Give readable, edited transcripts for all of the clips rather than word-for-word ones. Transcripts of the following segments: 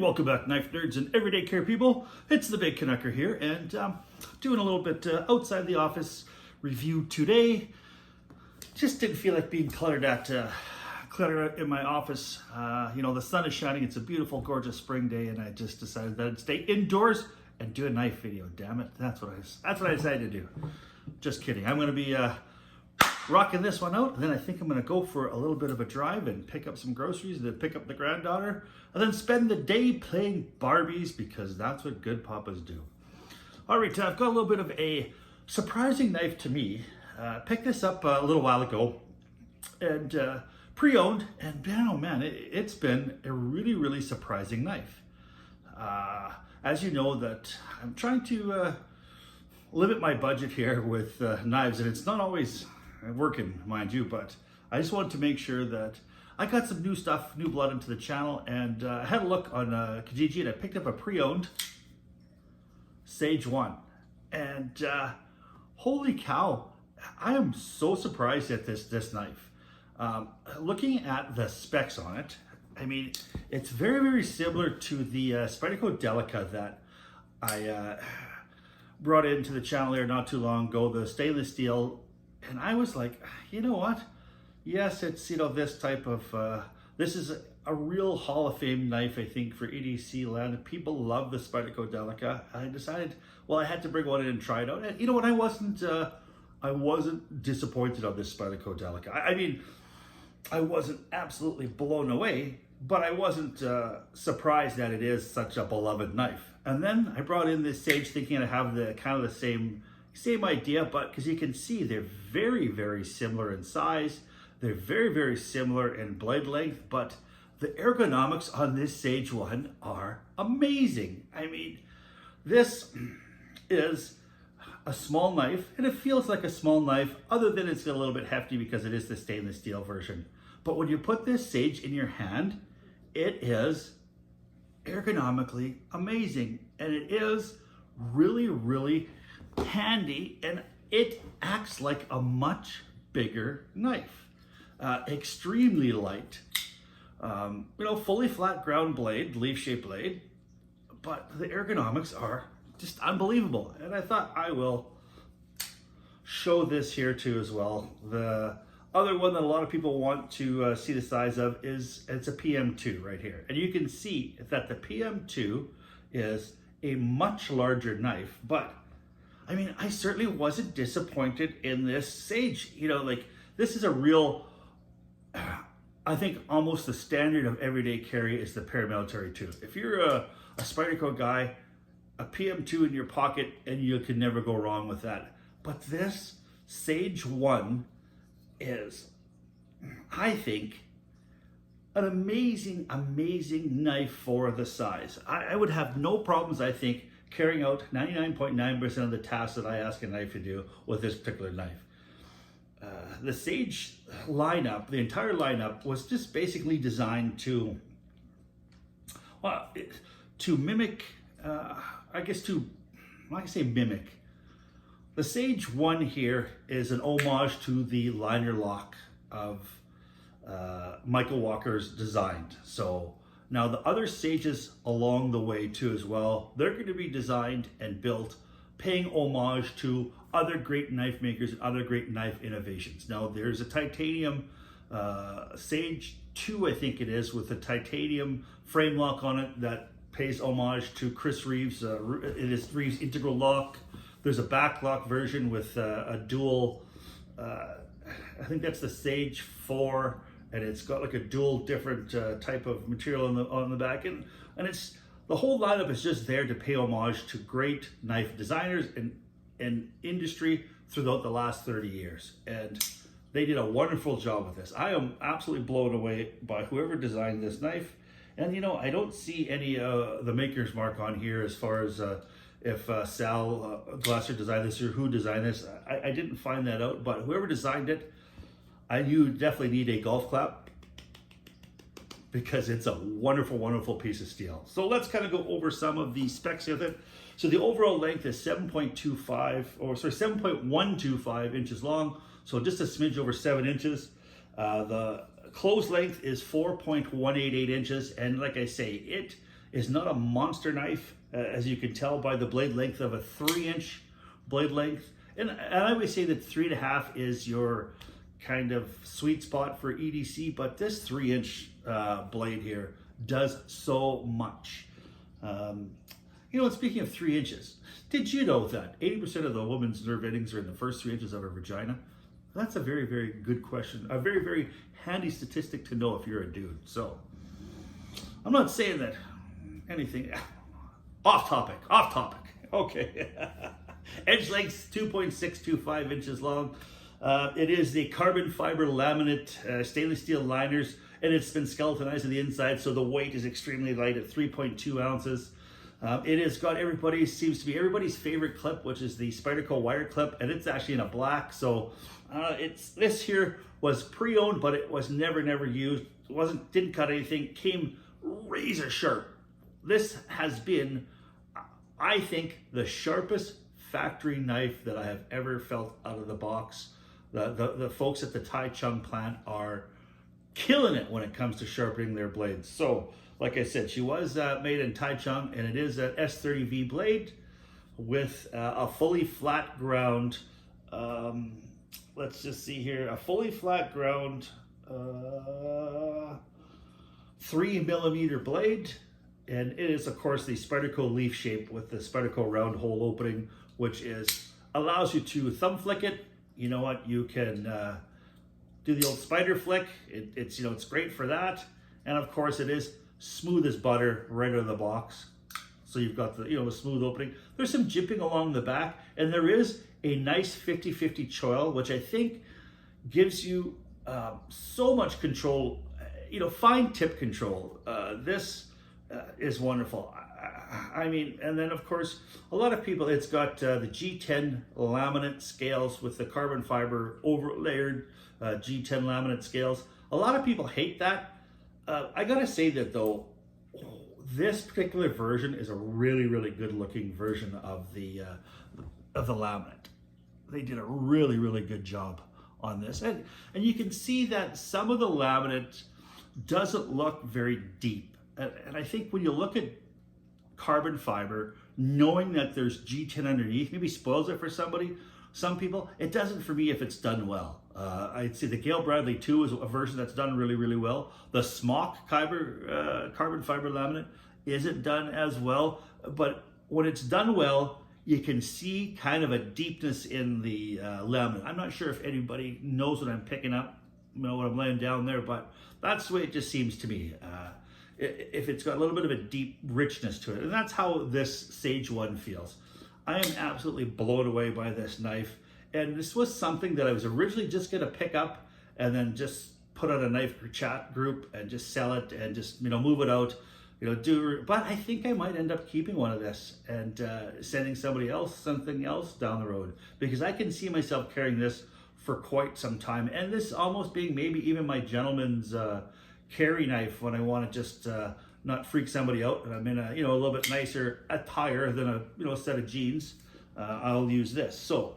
welcome back, knife nerds and everyday care people. It's the Big Canucker here, and doing a little bit outside the office review today. Just didn't feel like being cluttered in my office. The sun is shining. It's a beautiful, gorgeous spring day, and I just decided that I'd stay indoors and do a knife video. Damn it, that's what I decided to do. Just kidding. I'm going to be rocking this one out, and then I think I'm going to go for a little bit of a drive and pick up some groceries, and then pick up the granddaughter, and then spend the day playing Barbies, because that's what good papas do. All right, I've got a little bit of a surprising knife to me. Picked this up a little while ago, and pre-owned, and man, oh man, it's been a really, really surprising knife. As you know, that I'm trying to limit my budget here with knives, and it's not always working, mind you, but I just wanted to make sure that I got some new stuff, new blood into the channel, and I had a look on Kijiji, and I picked up a pre-owned Sage 1, and holy cow, I am so surprised at this knife. Looking at the specs on it, I mean, it's very, very similar to the Spyderco Delica that I brought into the channel here not too long ago, the stainless steel. And I was like, you know what? Yes, it's, this type of, this is a real Hall of Fame knife, I think, for EDC land. People love the Spyderco Delica. I decided, well, I had to bring one in and try it out. And you know what? I wasn't disappointed on this Spyderco Delica. I mean, I wasn't absolutely blown away, but I wasn't surprised that it is such a beloved knife. And then I brought in this Sage thinking I have the kind of the same idea, but because you can see they're very, very similar in size. They're very, very similar in blade length, but the ergonomics on this Sage 1 are amazing. I mean, this is a small knife, and it feels like a small knife, other than it's a little bit hefty because it is the stainless steel version. But when you put this Sage in your hand, it is ergonomically amazing, and it is really, really handy, and it acts like a much bigger knife. Extremely light, fully flat ground blade, leaf-shaped blade, but the ergonomics are just unbelievable. And I thought I will show this here too as well. The other one that a lot of people want to see the size of it's a PM2 right here. And you can see that the PM2 is a much larger knife, but I mean, I certainly wasn't disappointed in this Sage. This is a real, I think almost the standard of everyday carry is the paramilitary 2. If you're a Spyderco guy, a PM2 in your pocket, and you can never go wrong with that. But this Sage 1 is, I think, an amazing, amazing knife for the size. I would have no problems, I think, carrying out 99.9% of the tasks that I ask a knife to do with this particular knife. The Sage lineup, the entire lineup, was just basically designed to mimic, mimic. The Sage 1 here is an homage to the liner lock of Michael Walker's designed. So now the other Sages along the way too as well, they're going to be designed and built paying homage to other great knife makers and other great knife innovations. Now there's a titanium Sage 2, I think it is, with a titanium frame lock on it that pays homage to Chris Reeves. It is Reeves integral lock. There's a back lock version with a dual, I think that's the Sage 4, and it's got like a dual different type of material on the back, and it's, the whole lineup is just there to pay homage to great knife designers and industry throughout the last 30 years. And they did a wonderful job with this. I am absolutely blown away by whoever designed this knife. And I don't see any the maker's mark on here as far as if Sal Glasser designed this or who designed this. I didn't find that out, but whoever designed it, you definitely need a golf clap, because it's a wonderful, wonderful piece of steel. So let's kind of go over some of the specs of it. So the overall length is 7.125 inches long, so just a smidge over 7 inches. The close length is 4.188 inches, and like I say, it is not a monster knife, as you can tell by the blade length of a 3-inch blade length. And I always say that 3.5 is your kind of sweet spot for EDC, but this 3-inch blade here does so much. You know, and speaking of 3 inches, did you know that 80% of the woman's nerve endings are in the first 3 inches of her vagina? That's a very, very good question. A very, very handy statistic to know if you're a dude. So, I'm not saying that anything, off topic. Okay. Edge length 2.625 inches long. It is the carbon fiber laminate stainless steel liners, and it's been skeletonized on the inside, so the weight is extremely light at 3.2 ounces. It has got seems to be everybody's favorite clip, which is the Spyderco wire clip, and it's actually in a black. So this here was pre-owned, but it was never used. Didn't cut anything. Came razor sharp. This has been, I think, the sharpest factory knife that I have ever felt out of the box. The folks at the Tai Chung plant are killing it when it comes to sharpening their blades. So, like I said, she was made in Tai Chung, and it is an S30V blade with a fully flat ground. Let's just see here, a fully flat ground 3mm blade, and it is of course the Spyderco leaf shape with the Spyderco round hole opening, which allows you to thumb flick it. You know what? You can do the old spider flick. It's great for that, and of course it is smooth as butter right out of the box. So you've got the smooth opening. There's some jimping along the back, and there is a nice 50-50 choil, which I think gives you so much control. Fine tip control. This is wonderful. I mean, and then of course, a lot of people, it's got the G10 laminate scales with the carbon fiber overlayered G10 laminate scales. A lot of people hate that. I gotta say that though, this particular version is a really, really good looking version of the laminate. They did a really, really good job on this. And you can see that some of the laminate doesn't look very deep. And I think when you look at carbon fiber, knowing that there's G10 underneath maybe spoils it for some people. It doesn't for me if it's done well. I'd say the Gail Bradley 2 is a version that's done really, really well. The Smock carbon fiber laminate isn't done as well, but when it's done well, you can see kind of a deepness in the laminate. I'm not sure if anybody knows what I'm picking up, what I'm laying down there, but that's the way it just seems to me. If it's got a little bit of a deep richness to it, and that's how this Sage 1 feels. I am absolutely blown away by this knife, and this was something that I was originally just going to pick up and then just put on a knife chat group and just sell it and just move it out, but I think I might end up keeping one of this and sending somebody else something else down the road, because I can see myself carrying this for quite some time, and this almost being maybe even my gentleman's carry knife when I want to just not freak somebody out and I'm in a little bit nicer attire than a set of jeans. I'll use this. So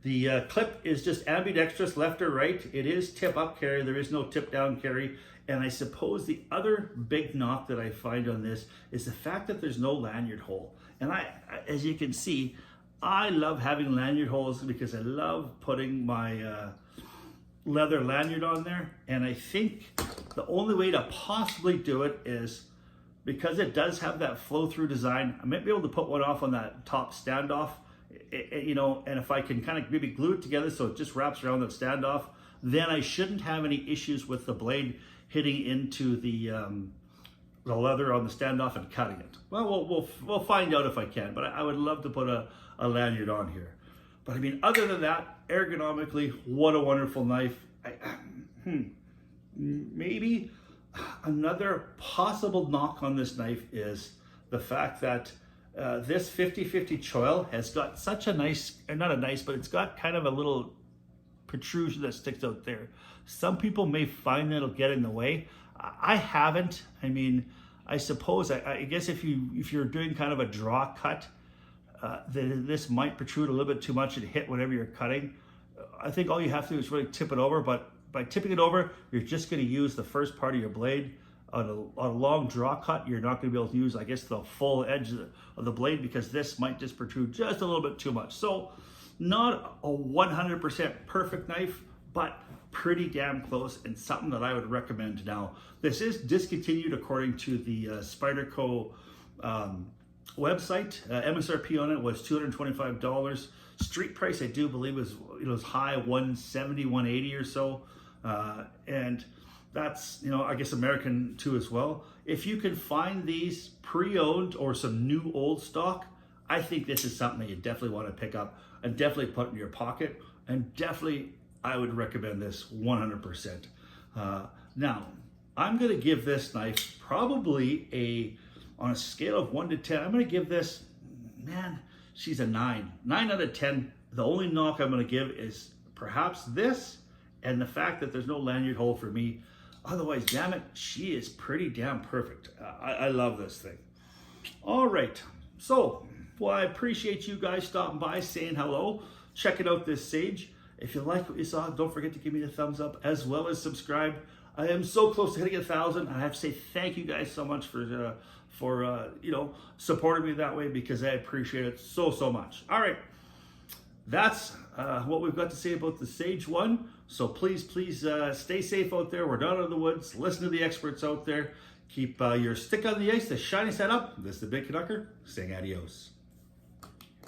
the clip is just ambidextrous, left or right. It is tip up carry. There is no tip down carry. And I suppose the other big knock that I find on this is the fact that there's no lanyard hole. And I as you can see, I love having lanyard holes because I love putting my leather lanyard on there. And I think the only way to possibly do it is, because it does have that flow through design, I might be able to put one off on that top standoff, and if I can kind of maybe glue it together so it just wraps around that standoff, then I shouldn't have any issues with the blade hitting into the leather on the standoff and cutting it. Well, we'll find out if I can, but I would love to put a lanyard on here. But I mean, other than that, ergonomically, what a wonderful knife. Maybe another possible knock on this knife is the fact that this 50-50 choil has got such a nice, but it's got kind of a little protrusion that sticks out there. Some people may find that it'll get in the way. I haven't. I mean, I suppose, I guess if you're doing kind of a draw cut, then this might protrude a little bit too much and hit whatever you're cutting. I think all you have to do is really tip it over, but by tipping it over, you're just going to use the first part of your blade. on a long draw cut, you're not going to be able to use, I guess, the full edge of the blade, because this might just protrude just a little bit too much. So not a 100% perfect knife, but pretty damn close, and something that I would recommend. Now, this is discontinued according to the Spyderco website. MSRP on it was $225. Street price, I do believe, was high 170, 180 or so, and that's, I guess American too as well. If you can find these pre-owned or some new old stock, I think this is something that you definitely want to pick up and definitely put in your pocket, and definitely I would recommend this 100%. Now, I'm going to give this knife probably on a scale of 1 to 10, I'm going to give this, man, she's a 9. 9 out of 10. The only knock I'm going to give is perhaps this and the fact that there's no lanyard hole for me. Otherwise, damn it, she is pretty damn perfect. I love this thing. All right, so, well, I appreciate you guys stopping by, saying hello, checking out this Sage. If you like what you saw, don't forget to give me a thumbs up as well as subscribe. I am so close to hitting 1,000. I have to say thank you guys so much for supporting me that way, because I appreciate it so much. All right, that's what we've got to say about the Sage 1. So please stay safe out there. We're not in the woods. Listen to the experts out there. Keep your stick on the ice, the shiny side up. This is the Big Canucker saying adios.